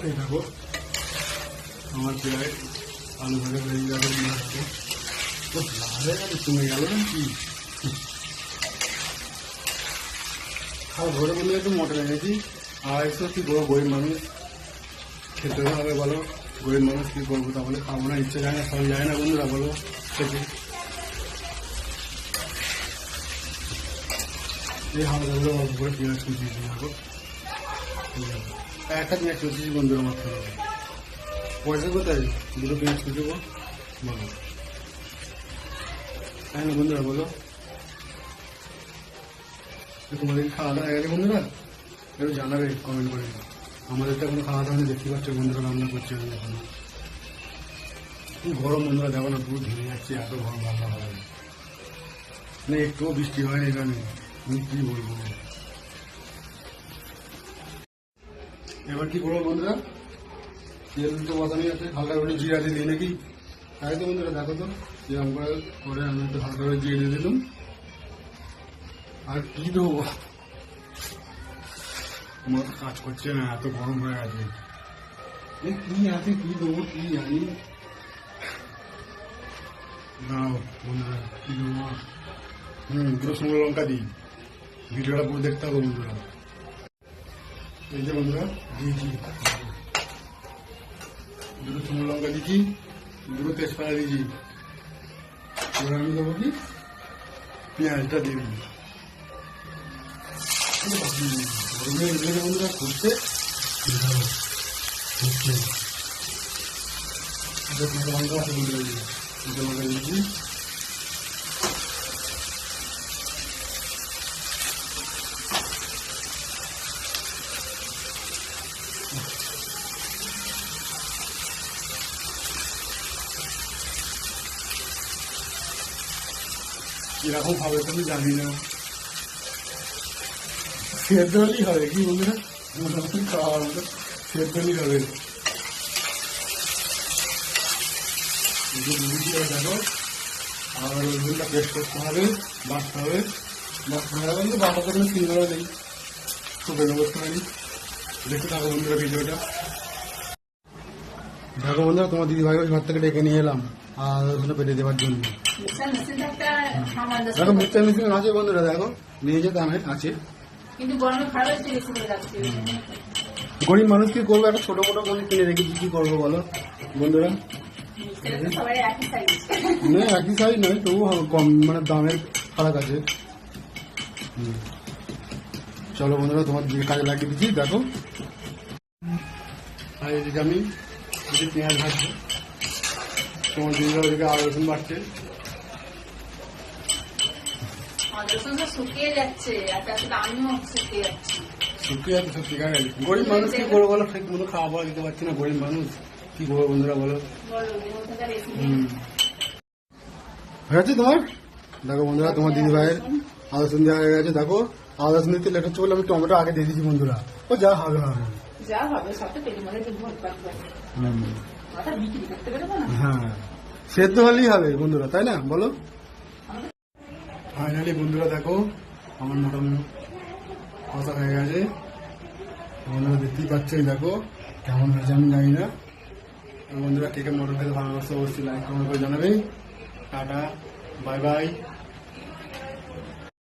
এই দেখো আমার প্রায় আলু ভাজা হয়ে যাবে। কমে গেল না কি খাওয়া ঘরে বলে একটু মটন এনেছি। আর এসব কি বড় গরিব মানুষ, খেতে হবে বলো। গরিব মানুষ কি করবো, তাহলে খাবো না, ইচ্ছে যায় না, সবাই যায় না বন্ধুরা বলো খেতে। এই হাওয়াগুলো অল্প করে পেঁয়াজ কুচিয়েছি দেখো, একটা পেঁয়াজ কুচিয়েছি বন্ধুরা মাত্র। পয়সা কোথায়, দুটো পেঁয়াজ কুচবো বলো, তাই না বন্ধুরা বলো। তোমাদের খাওয়া দাওয়া হয়ে গেছে বন্ধুরা, একটু জানাবে কমেন্ট করে। আমাদের তো এখনো খাওয়া দাওয়া নেই, দেখতে পাচ্ছ বন্ধুরা রান্না করছে এখন। গরম বন্ধুরা দেখো না, পুরো ধরে যাচ্ছে, এত গরম রান্না হয় না, একটুও বৃষ্টি হয় না এখানে, আমি কি বলবো। এবার কি করবো বন্ধুরা, তেল তো বসানি আছে, হালকা করে জিরা দিয়ে দিই নাকি, তাই তো বন্ধুরা দেখো তো যেরকম করে আমি একটু হালকা করে জিরে দিয়ে দিলাম। আর কি দেবো, আমার কাজ করছে না, এত গরম হয়ে গেছে। কি আছে কি দেবো কি জানি, দাও বন্ধুরা কি দেবো। দুটো শুকনো লঙ্কা দিই, ভিডিওটা পুরো দেখতে হবে বন্ধুরা। এই যে বন্ধুরা দিয়েছি, দুটো শুকনো লঙ্কা দিচ্ছি, দুটো তেজপাতা দিয়েছি। এবার আমি দেবো কি পেঁয়াজটা দিয়ে দিই। বন্ধুরা খুঁজছে লঙ্কা আছে বন্ধুরা, লঙ্কা দিয়েছি। কিরকম হবে তুমি জানি না, সেদ্ধ হলেই হবে কি বন্ধুরা, মোটামুটি খাওয়া হবে, সেদ্ধ হলেই হবে। দেখো আর রসুনটা পেস্ট করতে হবে, বাটতে হবে, কিন্তু বাটাতে কোনো সিঙ্গলও নেই, শুকনো করতে পারি। দেখতে থাকো বন্ধুরা ভিডিওটা। দেখো বন্ধুরা তোমার দিদি ভাই ওই ঘর থেকে ডেকে নিয়ে এলাম আর রসুনটা পেটে দেওয়ার জন্য। দেখো মিক্সার মেশিন আছে বন্ধুরা, দেখো নিয়ে যেতে আমি আছে, গরিব মানুষ কি করবো, একটা ছোট মোটো কোনো কিনে রেখেছি, কি করবো বলো বন্ধুরা। না একই সাইজ নয়, তবু কম মানে দামের ফারাক আছে। চলো বন্ধুরা তোমার দিকে কাজে লাগিয়ে দিচ্ছি। দেখো আর এদিকে আমি পেঁয়াজ ভাজছি, তোমার দিদিরা ওদিকে আদা রসুন বাড়ছে। শুকিয়ে যাচ্ছে, গরিব মানুষ কি করবো বলো, ঠিক মতো খাওয়া পাওয়া দিতে পারছি না, গরিব মানুষ কি করবো বন্ধুরা বলো। হয়েছে তোমার, দেখো বন্ধুরা তোমার দিদি ভাইয়ের আদা রসুন দেওয়া হয়ে গেছে। দেখো আদা রসুন দিতে লেট হচ্ছে বলে আমি টমেটো আগে দিয়ে দিচ্ছি বন্ধুরা, ও যা হবে হবে। হ্যাঁ সেদ্ধ হলেই হবে বন্ধুরা, তাই না বলো। ফাইনালি বন্ধুরা দেখো আমার মটন কষা হয়ে গেছে বন্ধুরা, দেখতেই পাচ্ছই দেখো কেমন হয়েছে আমি জানি না। বন্ধুরা কে কে মটন খেতে ভালোবাসে অবশ্যই লাইক কমেন্ট করে জানাবে। Tata bye bye.